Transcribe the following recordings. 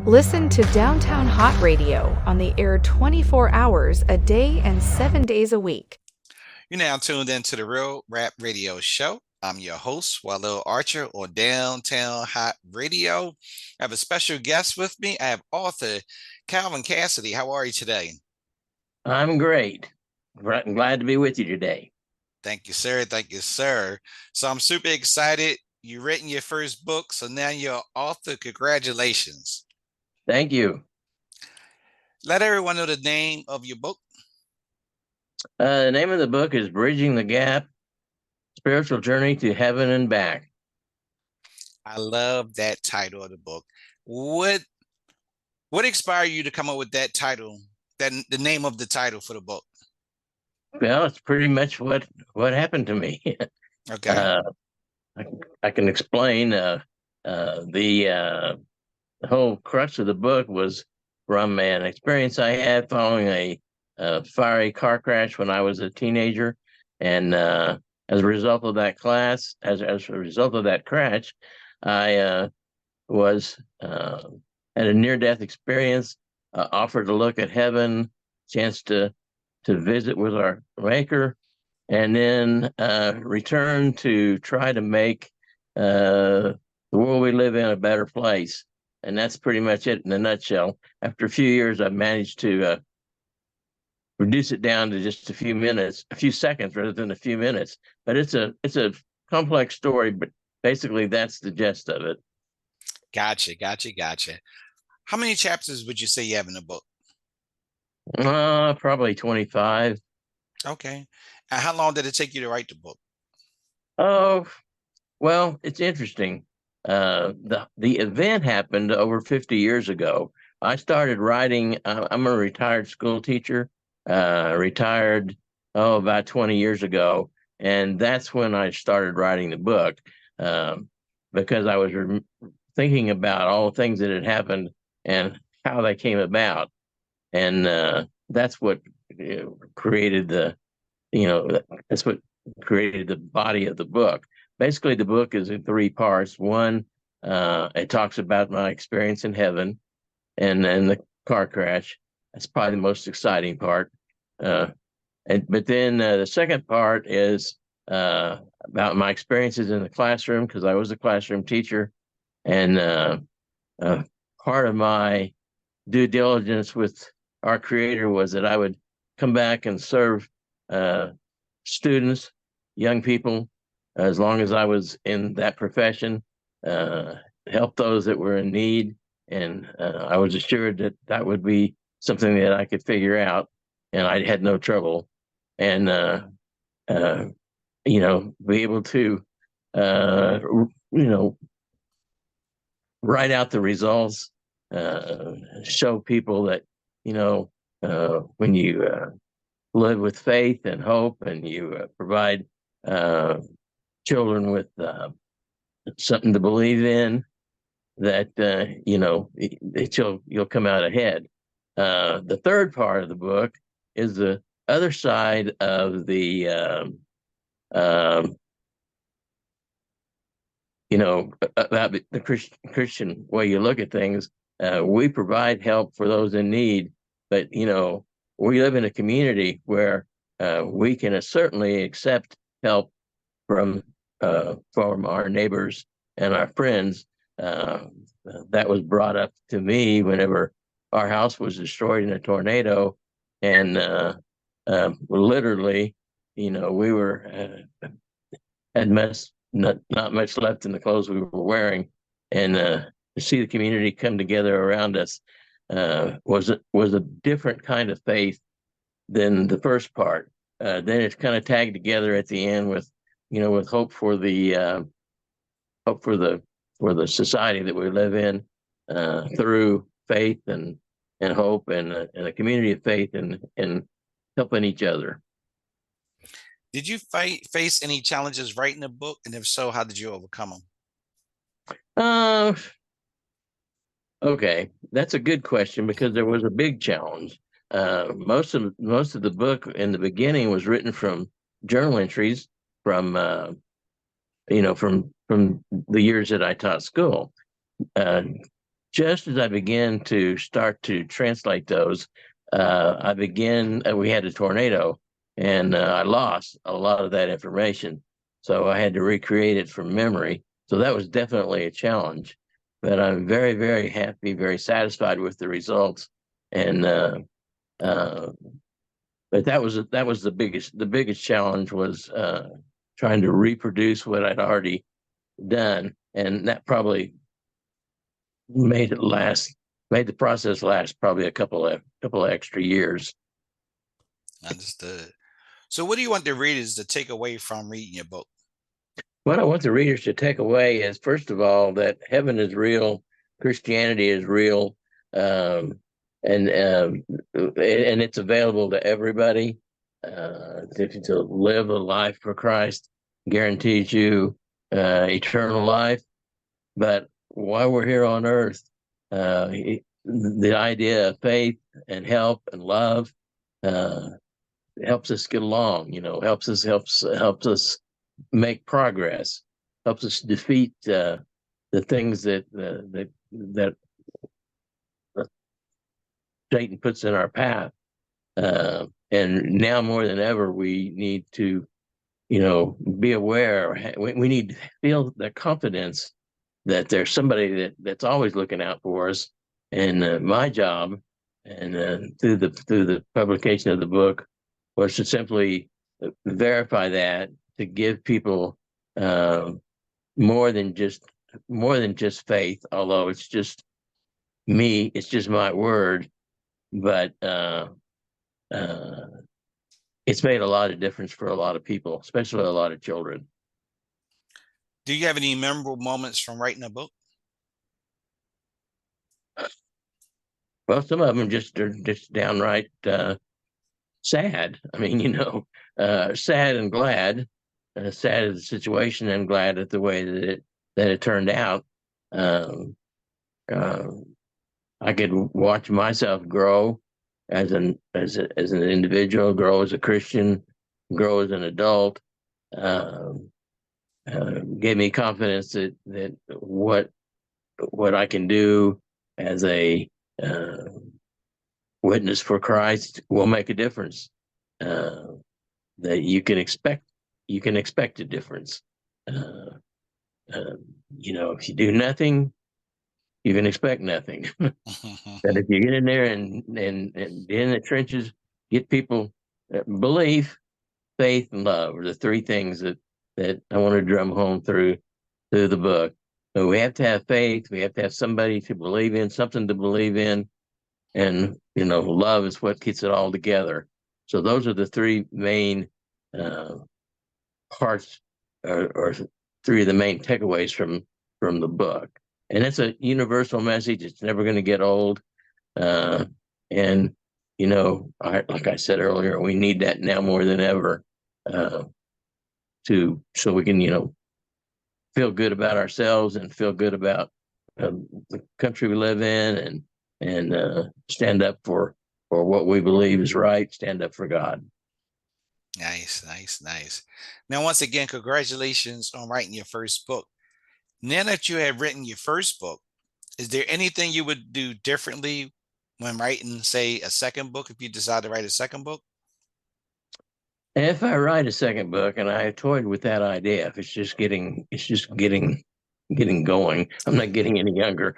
Listen to Downtown Hot Radio on the air 24 hours a day and 7 days a week. You're now tuned into the Real Rap Radio Show. I'm your host, Walil Archer on Downtown Hot Radio. I have a special guest with me. I have author Calvin Cassady. How are you today? I'm great. I'm glad to be with you today. Thank you, sir. Thank you, sir. So I'm super excited. You've written your first book, so now you're an author. Congratulations. Thank you. Let everyone know the name of your book. The name of the book is Bridging the Gap, Spiritual Journey to Heaven and Back. I love that title of the book. What inspired you to come up with that title, the name of the title for the book? Well, it's pretty much what happened to me. Okay. I can explain. The whole crux of the book was from an experience I had following a fiery car crash when I was a teenager, and as a result of that crash, I was had a near-death experience, offered to look at heaven, chance to visit with our Maker, and then return to try to make the world we live in a better place. And that's pretty much it in a nutshell. After a few years, I've managed to reduce it down to just a few seconds rather than a few minutes. But it's a complex story, but basically that's the gist of it. Gotcha. How many chapters would you say you have in the book? Probably 25. Okay. And how long did it take you to write the book? Oh, well, it's interesting. The event happened over 50 years ago. I started writing. I'm a retired school teacher, retired about 20 years ago, and that's when I started writing the book, because I was thinking about all the things that had happened and how they came about, and that's what created that's what created the body of the book. Basically, the book is in three parts. One, it talks about my experience in heaven and the car crash. That's probably the most exciting part. But then the second part is about my experiences in the classroom, because I was a classroom teacher. And part of my due diligence with our Creator was that I would come back and serve students, young people, as long as I was in that profession, help those that were in need. And I was assured that that would be something that I could figure out, and I had no trouble. And, be able to, write out the results, show people that, when you live with faith and hope, and you provide children with something to believe in, that you'll come out ahead. The third part of the book is the other side of the about the Christian way you look at things. We provide help for those in need, but we live in a community where we can certainly accept help from our neighbors and our friends. That was brought up to me whenever our house was destroyed in a tornado, and literally, we were had not much left in the clothes we were wearing, and to see the community come together around us was a different kind of faith than the first part. Then it's kind of tagged together at the end with hope for the society that we live in, through faith and hope, and a community of faith, and helping each other. Did you face any challenges writing the book? And if so, how did you overcome them? Okay, that's a good question, because there was a big challenge. Most of the book in the beginning was written from journal entries from the years that I taught school. just as I began to start to translate those, we had a tornado, and I lost a lot of that information. So I had to recreate it from memory. So that was definitely a challenge. But I'm very, very happy, very satisfied with the results. And but that was the biggest challenge was trying to reproduce what I'd already done, and that probably made the process last probably a couple of extra years. Understood. So, what do you want the readers to take away from reading your book? What I want the readers to take away is, first of all, that heaven is real, Christianity is real, and it's available to everybody. To live a life for Christ guarantees you eternal life. But while we're here on earth, the idea of faith and help and love helps us get along. Helps us make progress, helps us defeat the things that Satan puts in our path. And now more than ever, we need to, be aware. We need to feel the confidence that there's somebody that's always looking out for us. And my job, and through the publication of the book, was to simply verify that, to give people more than just faith, although it's just me, it's just my word, but it's made a lot of difference for a lot of people, especially a lot of children. Do you have any memorable moments from writing a book? Well, some of them are just downright sad. I mean, sad and glad. Sad at the situation and glad at the way that it turned out. I could watch myself grow as an individual, grow as a Christian, grow as an adult. Gave me confidence that what I can do as a witness for Christ will make a difference. That you can expect a difference. If you do nothing, you can expect nothing. But if you get in there and in the trenches, get people belief, faith, and love are the three things that I want to drum home through the book. So we have to have faith. We have to have somebody to believe in, something to believe in, and love is what keeps it all together. So those are the three main parts, or three of the main takeaways from the book. And it's a universal message. It's never going to get old. And like I said earlier, we need that now more than ever, so we can feel good about ourselves and feel good about the country we live in, and stand up for what we believe is right. Stand up for God. Nice. Now, once again, congratulations on writing your first book. Now that you have written your first book, is there anything you would do differently when writing, say, a second book, if you decide to write a second book? If I write a second book, and I toyed with that idea, if it's just getting going, I'm not getting any younger.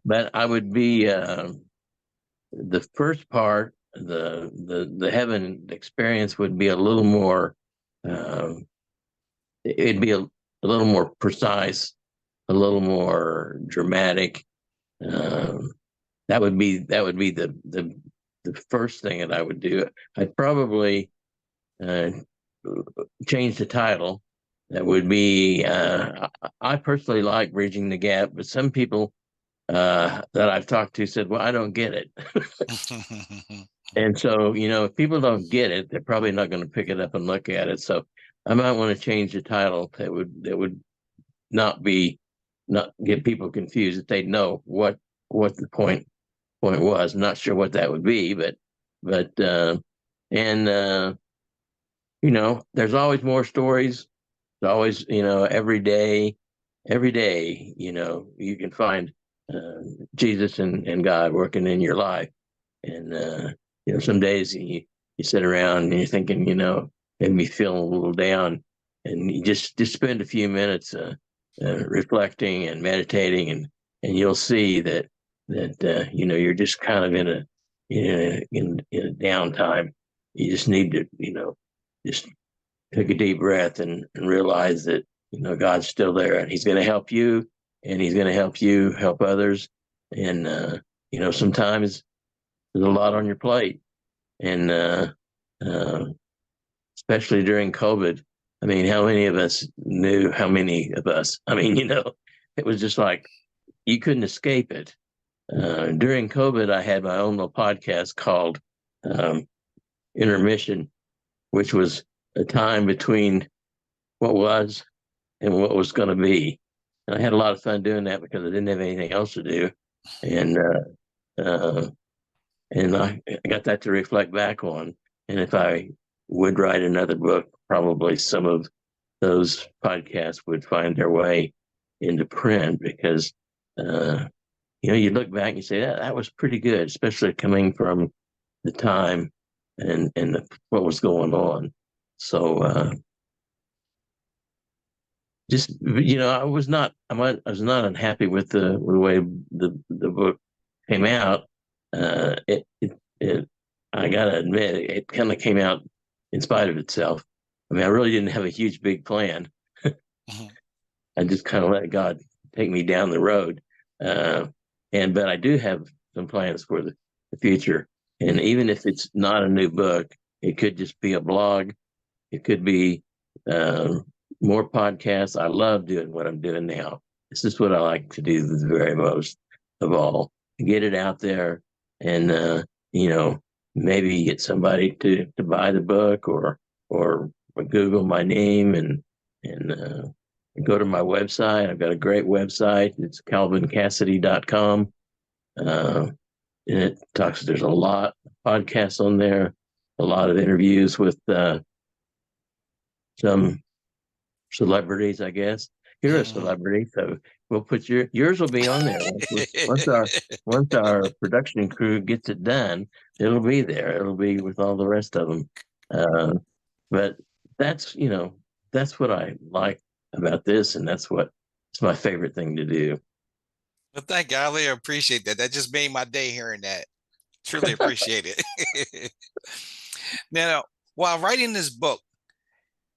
But I would be the first part, the heaven experience would be a little more. It'd be a little more precise, a little more dramatic. That would be the first thing that I would do. I'd probably change the title. That would be, I personally like Bridging the Gap, but some people that I've talked to said, well, I don't get it. And so, if people don't get it, they're probably not going to pick it up and look at it. So I might want to change the title that would not get people confused, that they know what the point was. I'm not sure what that would be, but there's always more stories. There's always, every day, you can find Jesus and God working in your life. And some days you sit around and you're thinking, maybe feeling a little down, and you just spend a few minutes reflecting and meditating, and you'll see that you're just kind of in a downtime. You just need to just take a deep breath and realize that God's still there, and He's going to help you, and He's going to help you help others. And sometimes there's a lot on your plate, and especially during COVID. I mean, how many of us knew? How many of us? I mean, it was just like you couldn't escape it. During COVID, I had my own little podcast called Intermission, which was a time between what was and what was going to be. And I had a lot of fun doing that because I didn't have anything else to do. And I got that to reflect back on. And if I would write another book, probably some of those podcasts would find their way into print, because you look back and you say that was pretty good, especially coming from the time and what was going on. So I was not unhappy with the way the book came out. I gotta admit, it kind of came out in spite of itself. I mean, I really didn't have a huge big plan. I just kind of let God take me down the road. But I do have some plans for the future. And even if it's not a new book, it could just be a blog. It could be more podcasts. I love doing what I'm doing now. This is what I like to do the very most of all. Get it out there, and maybe get somebody to buy the book, or Google my name and go to my website. I've got a great website. It's calvincassady.com. And it talks, there's a lot of podcasts on there, a lot of interviews with some celebrities, I guess. You're a celebrity, so we'll put yours will be on there. Once our production crew gets it done, it'll be there. It'll be with all the rest of them. But that's what I like about this, and it's my favorite thing to do. Well, thank you. I really appreciate that. That just made my day hearing that. Truly appreciate it. Now, while writing this book,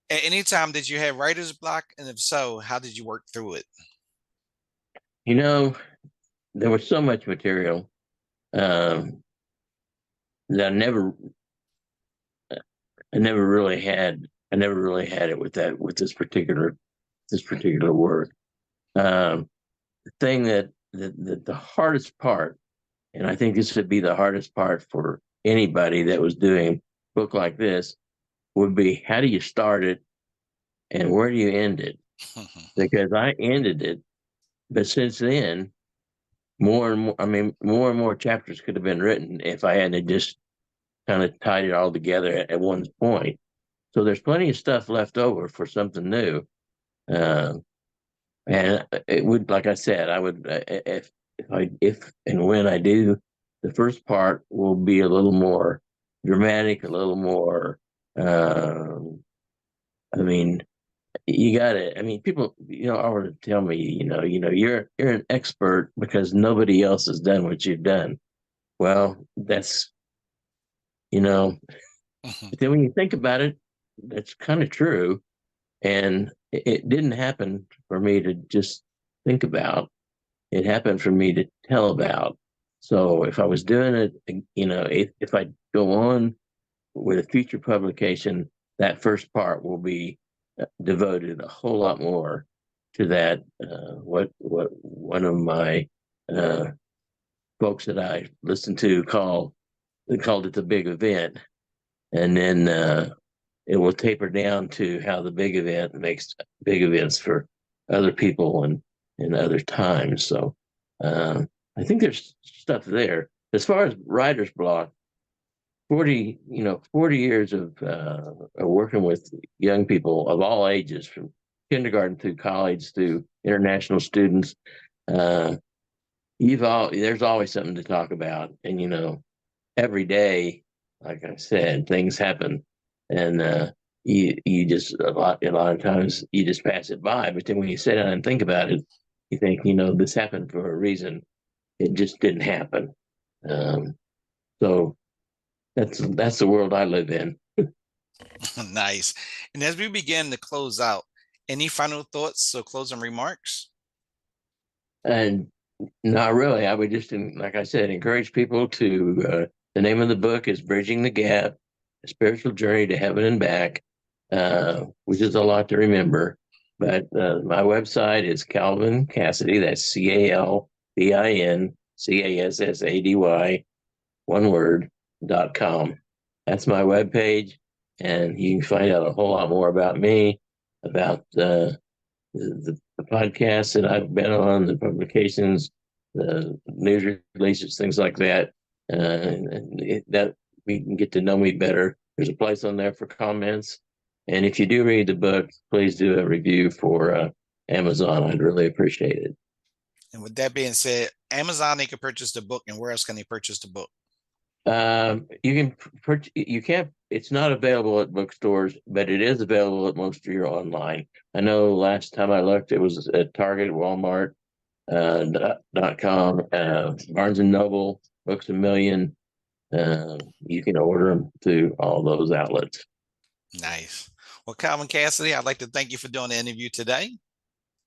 at any time did you have writer's block? And if so, how did you work through it? There was so much material that I never really had it with this particular work. The thing that the hardest part, and I think this would be the hardest part for anybody that was doing a book like this, would be, how do you start it and where do you end it? Because I ended it, but since then, more and more chapters could have been written if I hadn't just kind of tied it all together at one point. So there's plenty of stuff left over for something new. And it would, like I said, I would, if and when I do, the first part will be a little more dramatic, a little more, people, always tell me, you're an expert because nobody else has done what you've done. Well, that's, but then when you think about it, that's kind of true. And it didn't happen for me to just think about. It happened for me to tell about. So if I was doing it, if I go on with a future publication, that first part will be devoted a whole lot more to that. What one of my folks that I listened to called it the big event, and then it will taper down to how the big event makes big events for other people and other times. So I think there's stuff there. As far as writer's block, 40 years of working with young people of all ages, from kindergarten through college through international students. there's always something to talk about, and every day, like I said, things happen, and you just a lot of times you just pass it by, but then when you sit down and think about it, you think this happened for a reason. It just didn't happen. So that's the world I live in. Nice. And as we begin to close out, any final thoughts or closing remarks? And not really. I would just, like I said, encourage people to. The name of the book is "Bridging the Gap: A Spiritual Journey to Heaven and Back," which is a lot to remember. But my website is Calvin Cassady. That's CalvinCassady, one word, .com. That's my webpage, and you can find out a whole lot more about me, about the podcasts that I've been on, the publications, the news releases, things like that. That we can get to know me better. There's a place on there for comments. And if you do read the book, please do a review for Amazon. I'd really appreciate it. And with that being said, Amazon, they can purchase the book, and where else can they purchase the book? You can't. It's not available at bookstores, but it is available at most of your online. I know last time I looked, it was at Target, Walmart, .com, Barnes and Noble, Books A Million. You can order them through all those outlets. Nice. Well, Calvin Cassady, I'd like to thank you for doing the interview today.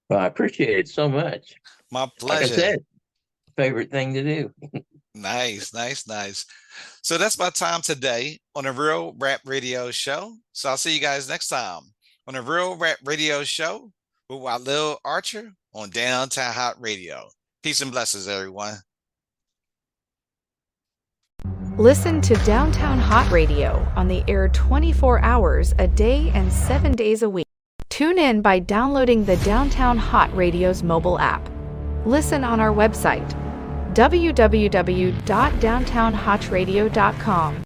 Well, I appreciate it so much. My pleasure. Like I said, favorite thing to do. Nice. So that's my time today on a Real Rap Radio Show. So I'll see you guys next time on a Real Rap Radio Show with Walil Archer on Downtown Hott Radio. Peace and blessings, everyone. Listen to Downtown Hott Radio on the air 24 hours a day and 7 days a week. Tune in by downloading the Downtown Hott Radio's mobile app. Listen on our website, www.downtownhottradio.com.